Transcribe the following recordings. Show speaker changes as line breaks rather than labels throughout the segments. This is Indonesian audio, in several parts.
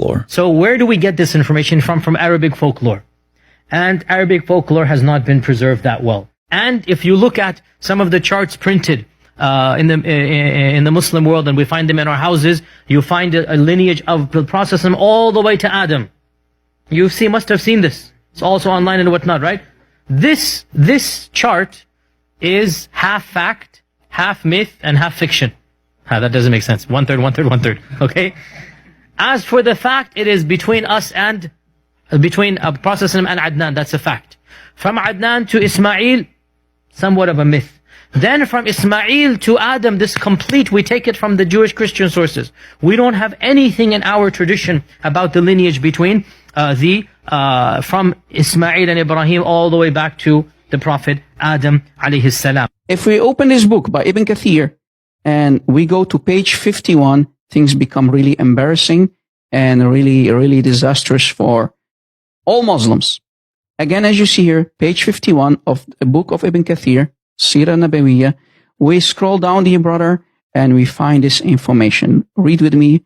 folklore.
So where do we get this information from? From Arabic folklore. And Arabic folklore has not been preserved that well. And if you look at some of the charts printed in the Muslim world, and we find them in our houses, you find a lineage of the Prophet all the way to Adam. You must have seen this. It's also online and whatnot, right? This chart is half fact, half myth, and half fiction. That doesn't make sense. One third, okay? As for the fact, it is between us and between Prophet and Adnan. That's a fact. From Adnan to Ismail, somewhat of a myth. Then from Ismail to Adam, this complete, we take it from the Jewish Christian sources. We don't have anything in our tradition about the lineage between from Ismail and Ibrahim all the way back to the Prophet Adam alayhi salam.
If we open this book by Ibn Kathir and we go to page 51, things become really embarrassing and really, really disastrous for all Muslims. Again, as you see here, page 51 of the book of Ibn Kathir, Sirah Nabawiyya, we scroll down, dear brother, and we find this information. Read with me.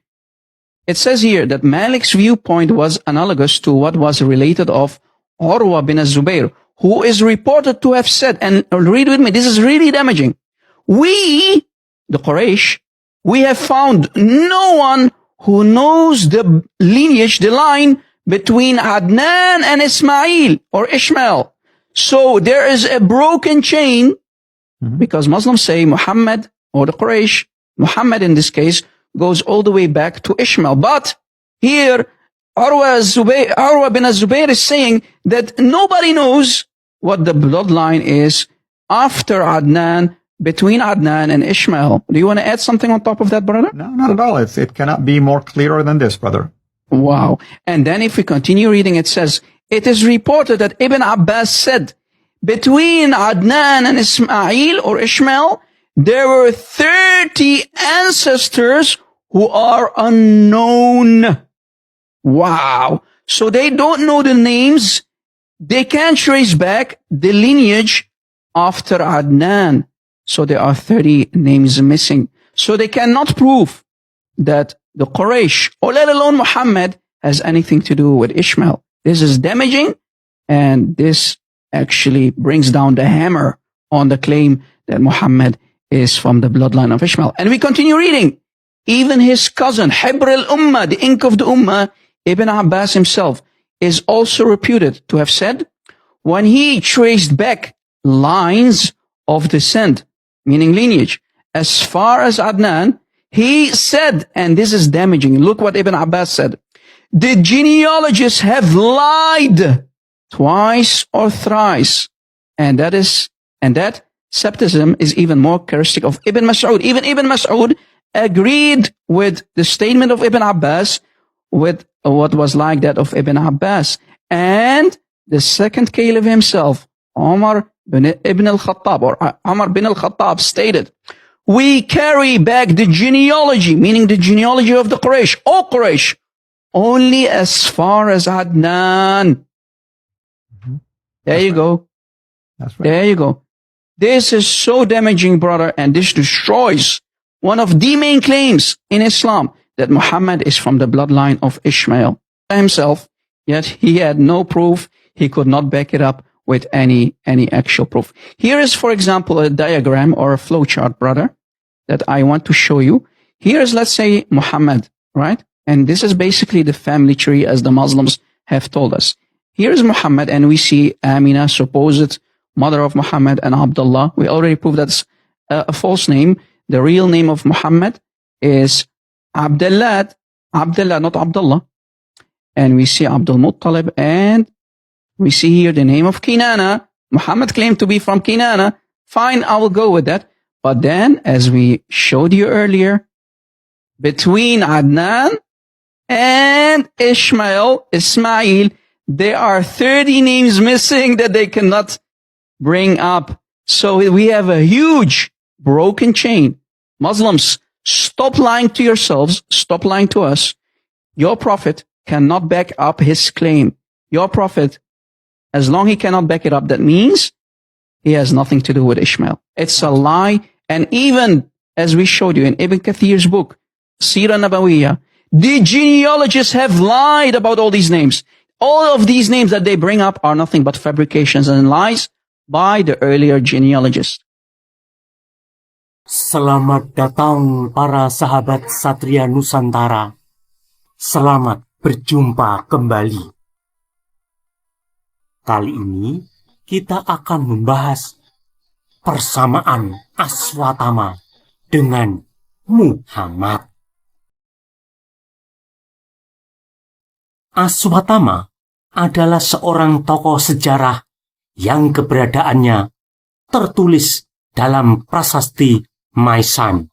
It says here that Malik's viewpoint was analogous to what was related of Urwa bin az-Zubayr, who is reported to have said, and read with me, this is really damaging. We, the Quraysh, we have found no one who knows the lineage, the line between Adnan and Ismail or Ishmael. So there is a broken chain, because Muslims say Muhammad or the Quraysh, Muhammad in this case, goes all the way back to Ishmael. But here, Urwa bin az-Zubayr is saying that nobody knows what the bloodline is after Adnan, between Adnan and Ishmael. Do you want to add something on top of that, brother?
No, not at all. It cannot be more clearer than this, brother.
Wow. And then if we continue reading, it says, it is reported that Ibn Abbas said, between Adnan and Ismail or Ishmael, there were 30 ancestors who are unknown. Wow. So they don't know the names. They can't trace back the lineage after Adnan. So there are 30 names missing. So they cannot prove that the Quraysh, or let alone Muhammad, has anything to do with Ishmael. This is damaging, and this actually brings down the hammer on the claim that Muhammad is from the bloodline of Ishmael. And we continue reading. Even his cousin, Hibr al-Ummah, the ink of the Ummah, Ibn Abbas himself, is also reputed to have said, when he traced back lines of descent, meaning lineage, as far as Adnan, he said, and this is damaging, look what Ibn Abbas said, the genealogists have lied twice or thrice. And that septism is even more characteristic of Ibn Mas'ud. Even Ibn Mas'ud agreed with the statement of Ibn Abbas with what was like that of Ibn Abbas. And the second caliph himself, Umar ibn al-Khattab, or Umar bin al-Khattab, stated, we carry back the genealogy, meaning the genealogy of the Quraysh, all Quraysh, only as far as Adnan. There you go.
That's right.
There you go. This is so damaging, brother, and this destroys one of the main claims in Islam, that Muhammad is from the bloodline of Ishmael himself, yet he had no proof. He could not back it up with any actual proof. Here is, for example, a diagram or a flowchart, brother, that I want to show you. Here is, let's say, Muhammad, right? And this is basically the family tree as the Muslims have told us. Here is Muhammad, and we see Amina, supposed mother of Muhammad, and Abdullah. We already proved that's a false name. The real name of Muhammad is Abdullah, not Abdullah. And we see Abdul Muttalib, and we see here the name of Kinana. Muhammad claimed to be from Kinana. Fine, I will go with that. But then, as we showed you earlier, between Adnan and Ismail, there are 30 names missing that they cannot bring up. So we have a huge broken chain. Muslims, stop lying to yourselves. Stop lying to us. Your prophet cannot back up his claim. Your prophet, as long as he cannot back it up, that means he has nothing to do with Ishmael. It's a lie. And even as we showed you in Ibn Kathir's book, Sirah Nabawiyya, The genealogists have lied about all these names. All of these names that they bring up are nothing but fabrications and lies by the earlier genealogists.
Selamat datang para sahabat Satria Nusantara. Selamat berjumpa kembali. Kali ini kita akan membahas persamaan Aswatama dengan Muhammad. Aswatama adalah seorang tokoh sejarah yang keberadaannya tertulis dalam prasasti Maisan.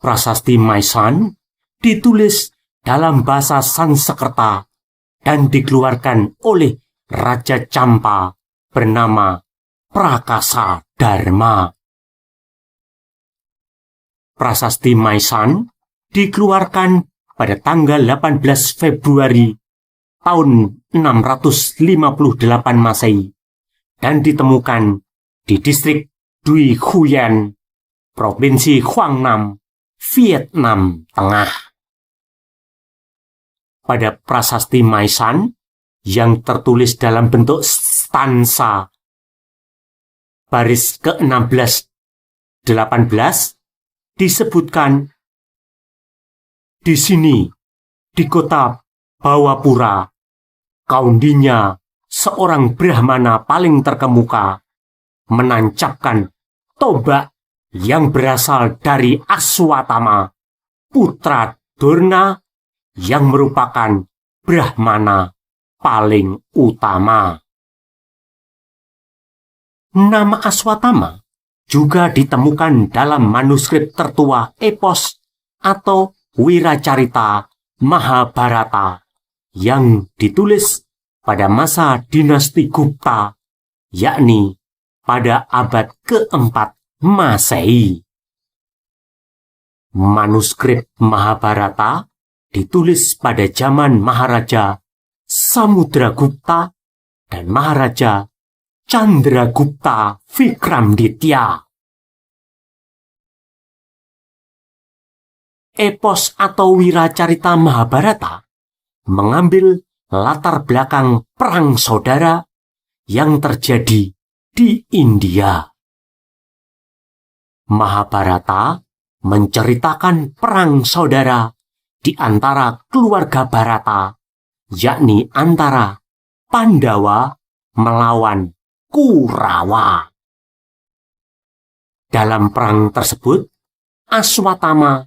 Prasasti Maisan ditulis dalam bahasa Sanskerta dan dikeluarkan oleh Raja Campa bernama Prakasa Dharma. Prasasti Maisan dikeluarkan pada tanggal 18 Februari tahun 658 Masehi dan ditemukan di distrik Dui Huyen, Provinsi Quang Nam, Vietnam Tengah. Pada prasasti Maisan yang tertulis dalam bentuk stansa baris ke-16-18 disebutkan di sini, di kota Bawapura, Kaundinya, seorang Brahmana paling terkemuka, menancapkan tombak yang berasal dari Aswatama, putra Dorna yang merupakan Brahmana paling utama. Nama Aswatama juga ditemukan dalam manuskrip tertua epos atau Wiracarita Mahabharata yang ditulis pada masa dinasti Gupta, yakni pada abad keempat Masehi. Manuskrip Mahabharata ditulis pada zaman Maharaja Samudragupta dan Maharaja Chandragupta Vikramditya. Epos atau Wiracarita Mahabharata mengambil latar belakang perang saudara yang terjadi di India. Mahabharata menceritakan perang saudara di antara keluarga Bharata, yakni antara Pandawa melawan Kurawa. Dalam perang tersebut, Aswatama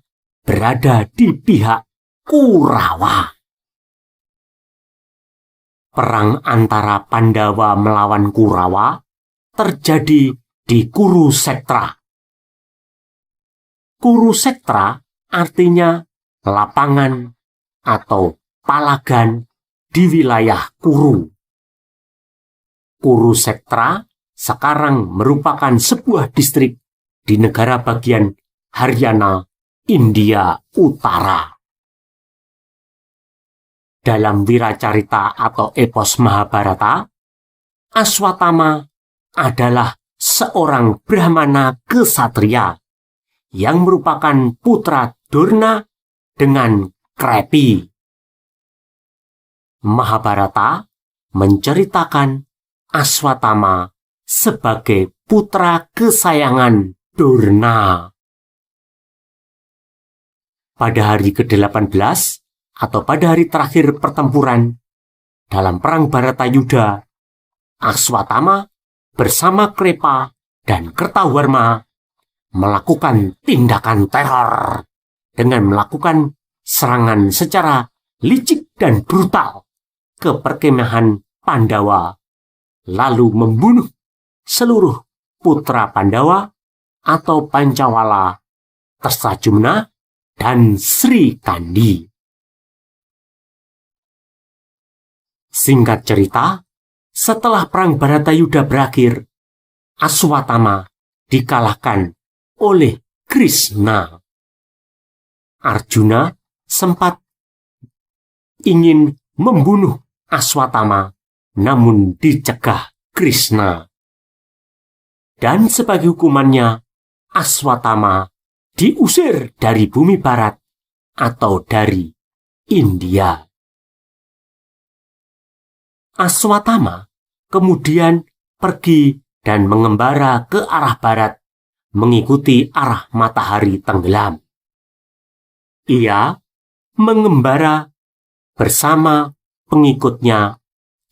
berada di pihak Kurawa. Perang antara Pandawa melawan Kurawa terjadi di Kurukshetra. Kurukshetra artinya lapangan atau palagan di wilayah Kuru. Kurukshetra sekarang merupakan sebuah distrik di negara bagian Haryana, India Utara. Dalam Wiracarita atau epos Mahabharata, Aswatama adalah seorang Brahmana kesatria yang merupakan putra Dorna dengan Krepi. Mahabharata menceritakan Aswatama sebagai putra kesayangan Dorna. Pada hari ke-18 atau pada hari terakhir pertempuran dalam perang Bharatayuda, Aswatama bersama Krepa dan Kertawarma melakukan tindakan teror dengan melakukan serangan secara licik dan brutal ke perkemahan Pandawa, lalu membunuh seluruh putra Pandawa atau Pancawala, Tersajumna, dan Sri Kandi. Singkat cerita, setelah perang Bharatayuda berakhir, Aswatama dikalahkan oleh Krishna. Arjuna sempat ingin membunuh Aswatama, namun dicegah Krishna. Dan sebagai hukumannya, Aswatama diusir dari bumi barat atau dari India. Aswatama kemudian pergi dan mengembara ke arah barat, mengikuti arah matahari tenggelam. Ia mengembara bersama pengikutnya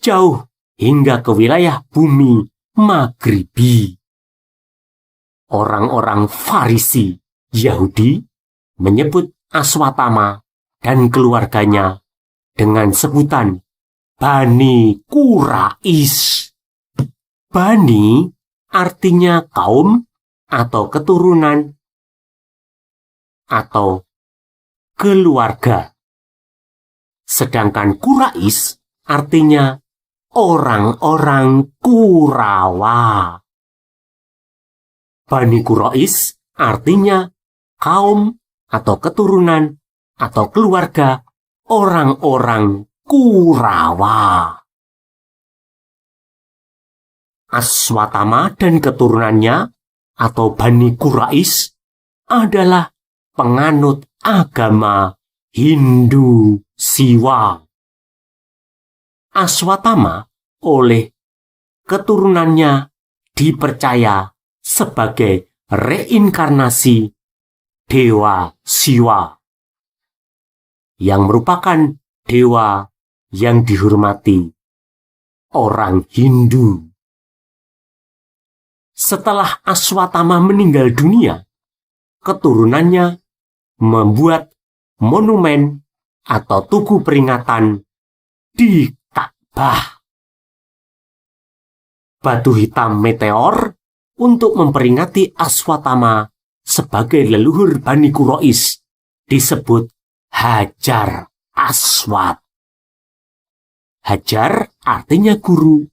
jauh hingga ke wilayah bumi Maghribi. Orang-orang Farisi Yahudi menyebut Aswatama dan keluarganya dengan sebutan Bani Quraish. Bani artinya kaum atau keturunan atau keluarga. Sedangkan Quraish artinya orang-orang Kurawa. Bani Quraish artinya kaum atau keturunan atau keluarga orang-orang Kurawa. Aswatama dan keturunannya atau Bani Quraish adalah penganut agama Hindu Siwa. Aswatama oleh keturunannya dipercaya sebagai reinkarnasi Dewa Siwa, yang merupakan dewa yang dihormati orang Hindu. Setelah Aswatama meninggal dunia, keturunannya membuat monumen atau tugu peringatan di Ka'bah. Batu hitam meteor untuk memperingati Aswatama sebagai leluhur Bani Quraish disebut Hajar Aswad. Hajar artinya guru,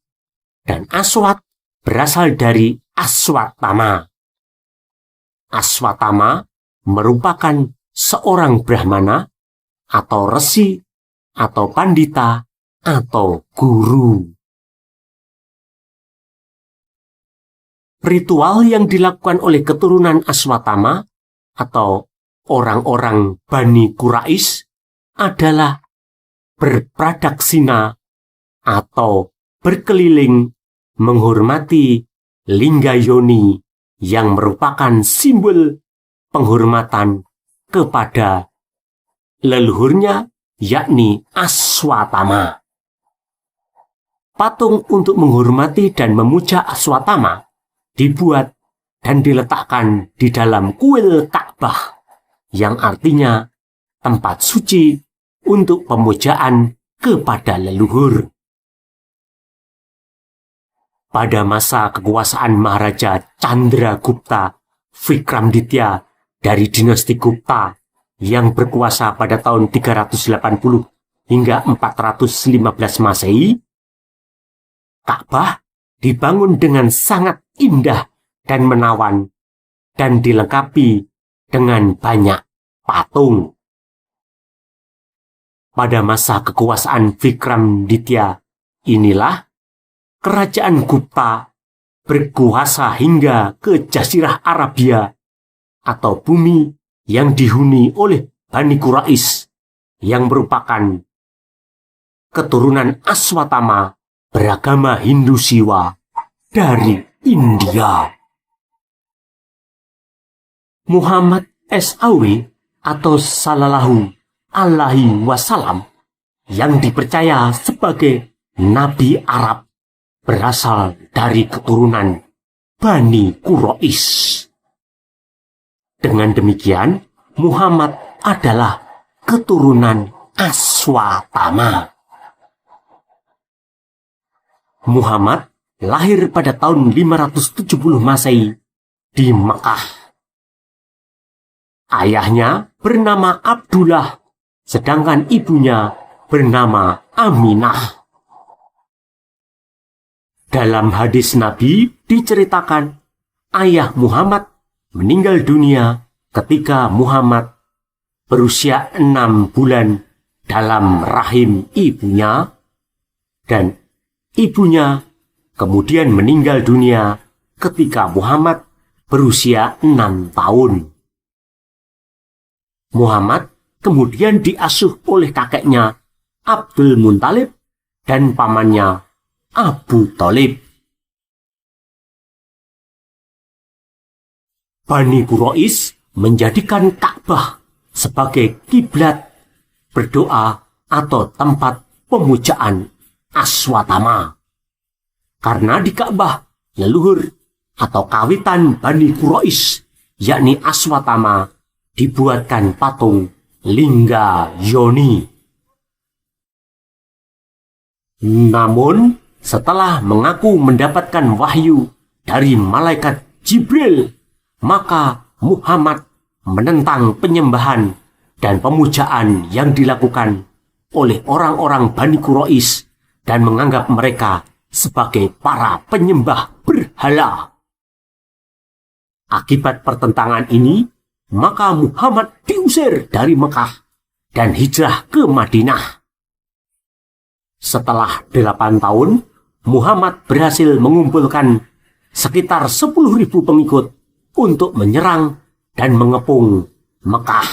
dan Aswad berasal dari Aswatama. Aswatama merupakan seorang Brahmana atau resi atau pandita atau guru. Ritual yang dilakukan oleh keturunan Aswatama atau orang-orang Bani Quraish adalah berpradaksina atau berkeliling menghormati lingga yoni yang merupakan simbol penghormatan kepada leluhurnya, yakni Aswatama. Patung untuk menghormati dan memuja Aswatama dibuat dan diletakkan di dalam kuil Ka'bah, yang artinya tempat suci untuk pemujaan kepada leluhur. Pada masa kekuasaan Maharaja Chandragupta Vikramditya dari dinasti Gupta yang berkuasa pada tahun 380 hingga 415 Masehi, Ka'bah dibangun dengan sangat indah dan menawan dan dilengkapi dengan banyak patung. Pada masa kekuasaan Vikramditya inilah kerajaan Gupta berkuasa hingga ke Jazirah Arabia atau bumi yang dihuni oleh Bani Quraish yang merupakan keturunan Aswatama beragama Hindu Siwa dari India. Muhammad SAW atau Sallallahu Alaihi Wasallam yang dipercaya sebagai Nabi Arab berasal dari keturunan Bani Quraish. Dengan demikian, Muhammad adalah keturunan Aswatama. Muhammad lahir pada tahun 570 Masehi di Mekah. Ayahnya bernama Abdullah, sedangkan ibunya bernama Aminah. Dalam hadis Nabi diceritakan, ayah Muhammad meninggal dunia ketika Muhammad berusia 6 bulan dalam rahim ibunya, dan ibunya kemudian meninggal dunia ketika Muhammad berusia 6 tahun. Muhammad kemudian diasuh oleh kakeknya Abdul Muthalib dan pamannya Abu Thalib. Bani Quraisy menjadikan Ka'bah sebagai kiblat berdoa atau tempat pemujaan Aswatama. Karena di Ka'bah, leluhur atau kawitan Bani Quraisy, yakni Aswatama, dibuatkan patung Lingga Yoni. Namun, setelah mengaku mendapatkan wahyu dari malaikat Jibril, maka Muhammad menentang penyembahan dan pemujaan yang dilakukan oleh orang-orang Bani Quraisy dan menganggap mereka sebagai para penyembah berhala. Akibat pertentangan ini, maka Muhammad diusir dari Mekah dan hijrah ke Madinah. Setelah 8 tahun, Muhammad berhasil mengumpulkan sekitar 10.000 pengikut untuk menyerang dan mengepung Mekah.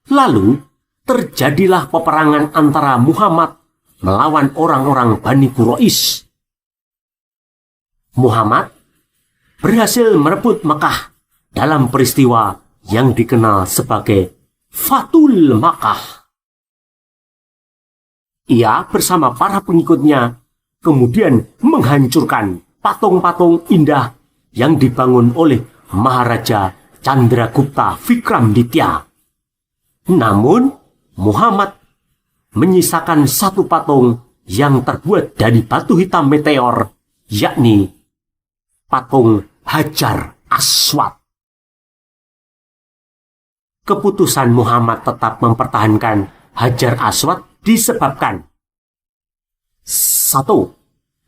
Lalu, terjadilah peperangan antara Muhammad melawan orang-orang Bani Quraisy. Muhammad berhasil merebut Mekah dalam peristiwa yang dikenal sebagai Fathul Makkah. Ia bersama para pengikutnya kemudian menghancurkan patung-patung indah yang dibangun oleh Maharaja Chandragupta Vikramditya. Namun, Muhammad menyisakan satu patung yang terbuat dari batu hitam meteor, yakni patung Hajar Aswad. Keputusan Muhammad tetap mempertahankan Hajar Aswad disebabkan: 1.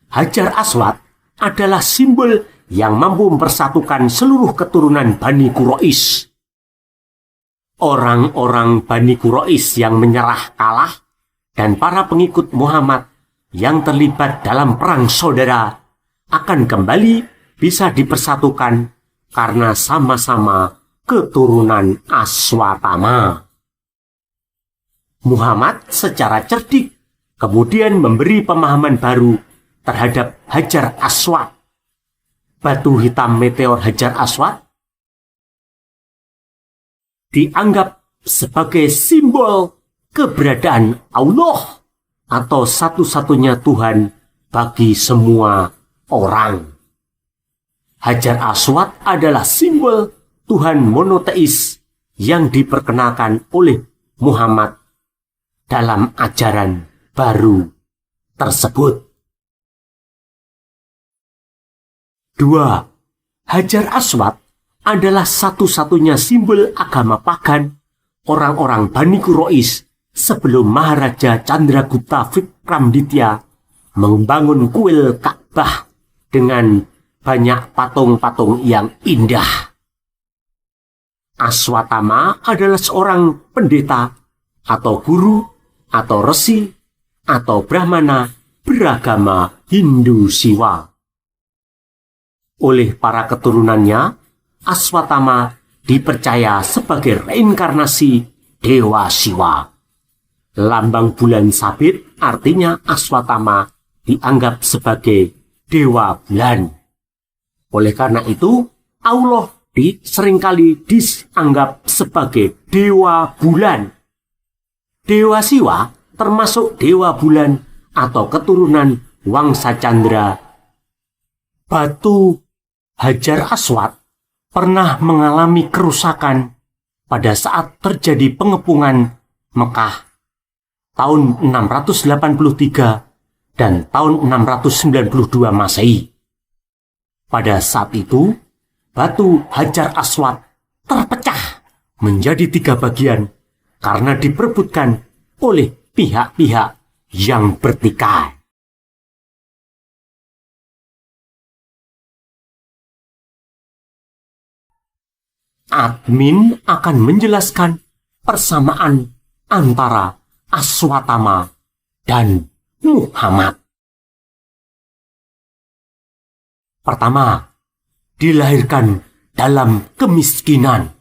Hajar Aswad adalah simbol yang mampu mempersatukan seluruh keturunan Bani Quraisy. Orang-orang Bani Quraisy yang menyerah kalah dan para pengikut Muhammad yang terlibat dalam perang saudara akan kembali bisa dipersatukan karena sama-sama keturunan Aswatama. Muhammad secara cerdik kemudian memberi pemahaman baru terhadap Hajar Aswad. Batu hitam meteor Hajar Aswad dianggap sebagai simbol keberadaan Allah atau satu-satunya Tuhan bagi semua orang. Hajar Aswad adalah simbol Tuhan monoteis yang diperkenalkan oleh Muhammad dalam ajaran baru tersebut. 2. Hajar Aswad adalah satu-satunya simbol agama pagan orang-orang Bani Quraisy sebelum Maharaja Chandragupta Vikramditya membangun kuil Ka'bah dengan banyak patung-patung yang indah. Aswatama adalah seorang pendeta atau guru atau resi atau brahmana beragama Hindu Siwa. Oleh para keturunannya, Aswatama dipercaya sebagai reinkarnasi Dewa Siwa. Lambang bulan sabit artinya Aswatama dianggap sebagai Dewa Bulan. Oleh karena itu, Allah seringkali dianggap sebagai Dewa Bulan. Dewa Siwa termasuk Dewa Bulan atau keturunan Wangsa Candra. Batu Hajar Aswad pernah mengalami kerusakan pada saat terjadi pengepungan Mekah tahun 683 dan tahun 692 Masehi. Pada saat itu, batu Hajar Aswad terpecah menjadi 3 bagian karena diperebutkan oleh pihak-pihak yang bertikai. Admin akan menjelaskan persamaan antara Aswatama dan Muhammad. Pertama, dilahirkan dalam kemiskinan.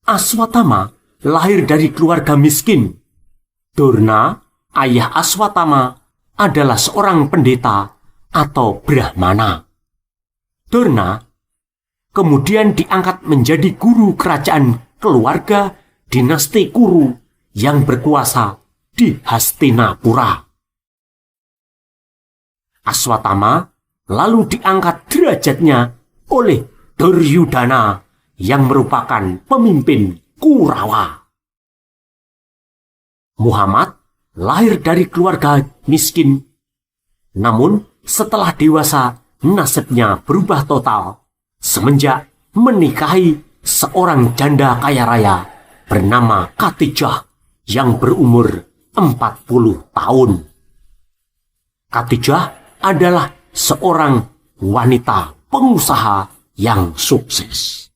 Aswatama lahir dari keluarga miskin. Dorna, ayah Aswatama, adalah seorang pendeta atau brahmana. Dorna kemudian diangkat menjadi guru kerajaan keluarga dinasti Kuru yang berkuasa di Hastinapura. Aswatama lalu diangkat derajatnya oleh Duryudana yang merupakan pemimpin Kurawa. Muhammad lahir dari keluarga miskin, namun setelah dewasa nasibnya berubah total semenjak menikahi seorang janda kaya raya bernama Khadijah yang berumur 40 tahun. Khadijah adalah seorang wanita pengusaha yang sukses.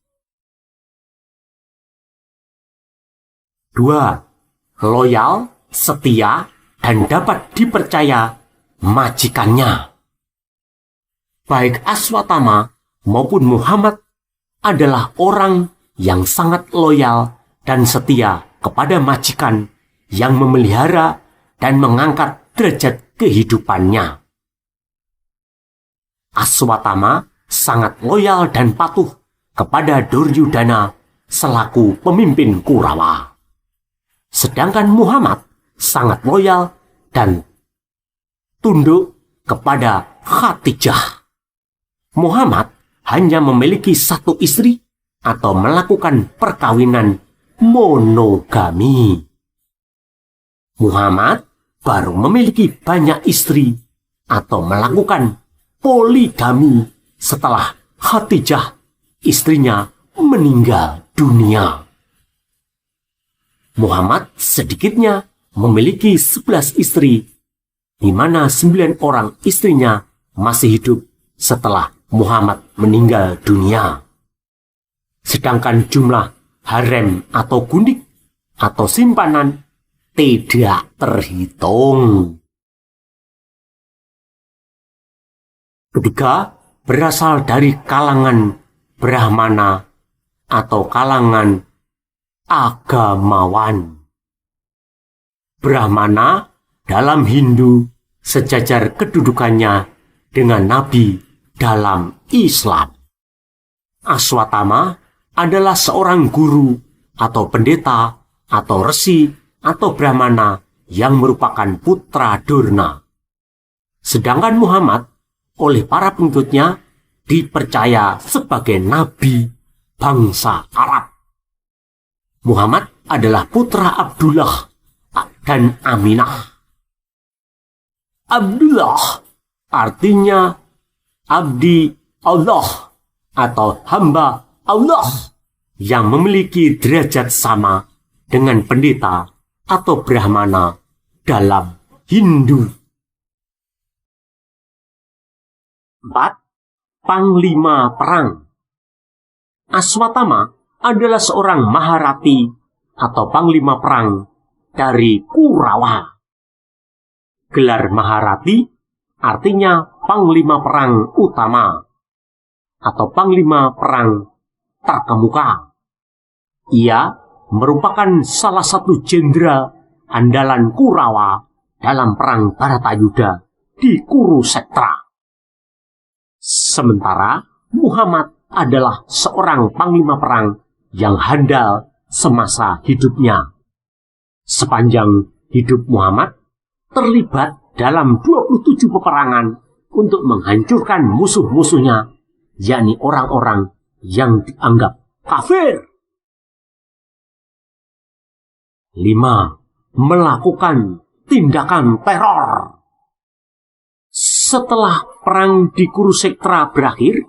2. Loyal, setia, dan dapat dipercaya majikannya. Baik Aswatama maupun Muhammad adalah orang yang sangat loyal dan setia kepada majikan yang memelihara dan mengangkat derajat kehidupannya. Aswatama sangat loyal dan patuh kepada Duryudana selaku pemimpin Kurawa. Sedangkan Muhammad sangat loyal dan tunduk kepada Khadijah. Muhammad hanya memiliki satu istri atau melakukan perkawinan monogami. Muhammad baru memiliki banyak istri atau melakukan poligami setelah Khadijah, istrinya, meninggal dunia. Muhammad sedikitnya memiliki 11 istri, di mana 9 orang istrinya masih hidup setelah Muhammad meninggal dunia. Sedangkan jumlah harem atau gundik atau simpanan tidak terhitung. Ketiga, berasal dari kalangan Brahmana atau kalangan agamawan. Brahmana dalam Hindu sejajar kedudukannya dengan Nabi dalam Islam. Aswatama adalah seorang guru atau pendeta atau resi atau Brahmana yang merupakan putra Durna. Sedangkan Muhammad oleh para pengikutnya dipercaya sebagai nabi bangsa Arab. Muhammad adalah putra Abdullah dan Aminah. Abdullah artinya abdi Allah atau hamba Allah yang memiliki derajat sama dengan pendeta atau Brahmana dalam Hindu. 4. Panglima perang. Aswatama adalah seorang Maharati atau panglima perang dari Kurawa. Gelar Maharati artinya panglima perang utama atau panglima perang terkemuka. Ia merupakan salah satu jenderal andalan Kurawa dalam perang Bharatayuda di Kurukshetra. Sementara Muhammad adalah seorang panglima perang yang handal semasa hidupnya. Sepanjang hidup Muhammad terlibat dalam 27 peperangan untuk menghancurkan musuh-musuhnya, yakni orang-orang yang dianggap kafir. 5. Melakukan tindakan teror. Setelah perang di Kurukshetra berakhir,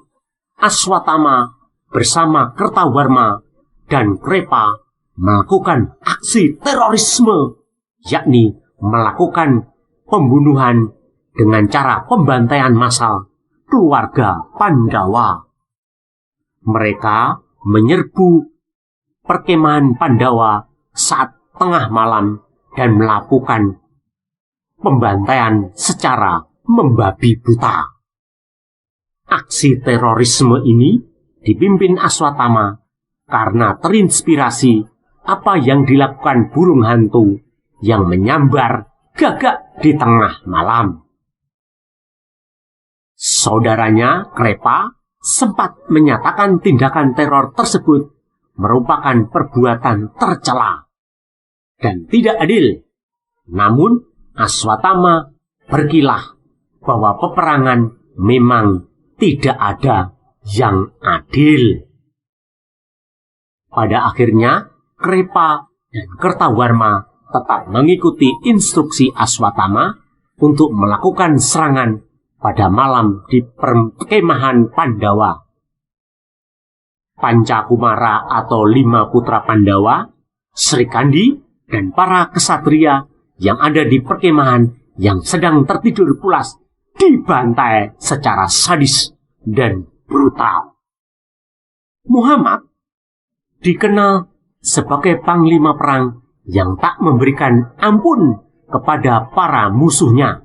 Aswatama bersama Kertawarma dan Krepa melakukan aksi terorisme, yakni melakukan pembunuhan dengan cara pembantaian massal keluarga Pandawa. Mereka menyerbu perkemahan Pandawa saat tengah malam dan melakukan pembantaian secara membabi buta. Aksi terorisme ini dipimpin Aswatama karena terinspirasi apa yang dilakukan burung hantu yang menyambar gagak di tengah malam. Saudaranya, Krepa, sempat menyatakan tindakan teror tersebut merupakan perbuatan tercela dan tidak adil. Namun, Aswatama berkilah bahwa peperangan memang tidak ada yang adil. Pada akhirnya, Krepa dan Kertawarma tetap mengikuti instruksi Aswatama untuk melakukan serangan pada malam di perkemahan Pandawa. Pancakumara atau 5 putra Pandawa, Sri Kandi, dan para kesatria yang ada di perkemahan yang sedang tertidur pulas dibantai secara sadis dan brutal. Muhammad dikenal sebagai panglima perang yang tak memberikan ampun kepada para musuhnya.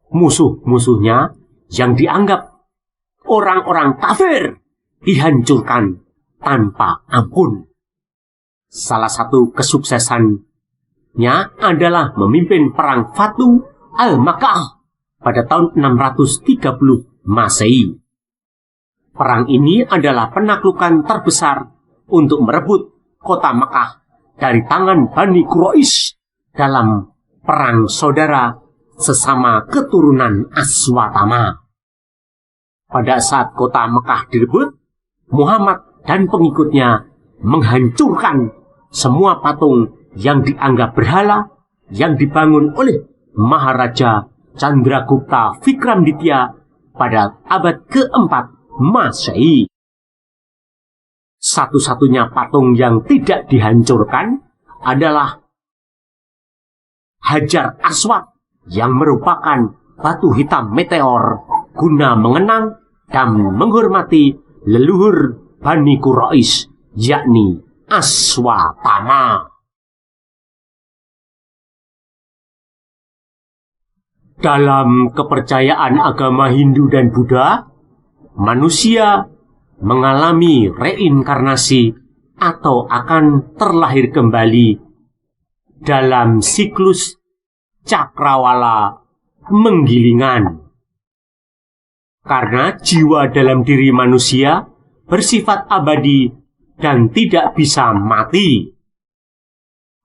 Musuh-musuhnya yang dianggap orang-orang kafir dihancurkan tanpa ampun. Salah satu kesuksesannya adalah memimpin perang Fatu al-Makkah pada tahun 630 Masehi. Perang ini adalah penaklukan terbesar untuk merebut kota Makkah dari tangan Bani Quraisy dalam perang saudara sesama keturunan Aswatama. Pada saat kota Makkah direbut, Muhammad dan pengikutnya menghancurkan semua patung yang dianggap berhala yang dibangun oleh Maharaja Chandragupta Vikramditya pada abad ke-4 Masehi. Satu-satunya patung yang tidak dihancurkan adalah Hajar Aswad yang merupakan batu hitam meteor guna mengenang dan menghormati leluhur Bani Quraisy, yakni Aswatama. Dalam kepercayaan agama Hindu dan Buddha, manusia mengalami reinkarnasi atau akan terlahir kembali dalam siklus cakrawala menggilingan. Karena jiwa dalam diri manusia bersifat abadi dan tidak bisa mati.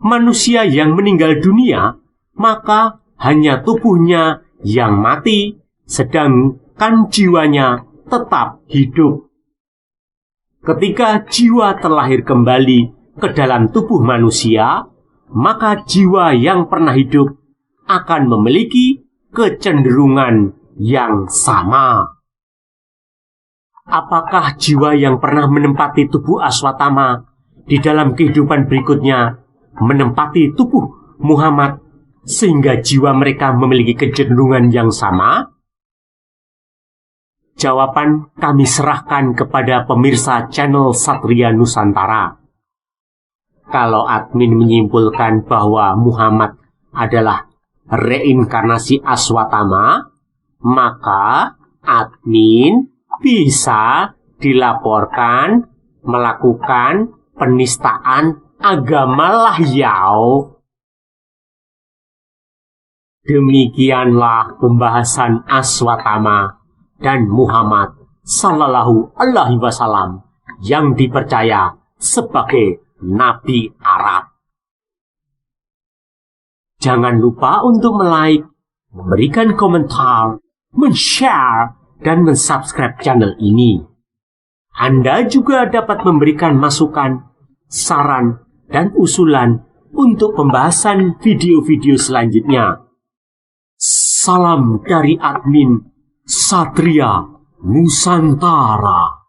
Manusia yang meninggal dunia, maka hanya tubuhnya yang mati, sedangkan jiwanya tetap hidup. Ketika jiwa terlahir kembali ke dalam tubuh manusia, maka jiwa yang pernah hidup akan memiliki kecenderungan yang sama. Apakah jiwa yang pernah menempati tubuh Aswatama di dalam kehidupan berikutnya menempati tubuh Muhammad sehingga jiwa mereka memiliki kecenderungan yang sama? Jawaban kami serahkan kepada pemirsa channel Satria Nusantara. Kalau admin menyimpulkan bahwa Muhammad adalah reinkarnasi Aswatama, maka admin bisa dilaporkan melakukan penistaan agama lahyau. Demikianlah pembahasan Aswatama dan Muhammad Sallallahu Alaihi Wasallam yang dipercaya sebagai Nabi Arab. Jangan lupa untuk like, memberikan komentar, men-share, dan men-subscribe channel ini. Anda juga dapat memberikan masukan, saran, dan usulan untuk pembahasan video-video selanjutnya. Salam dari admin Satria Nusantara.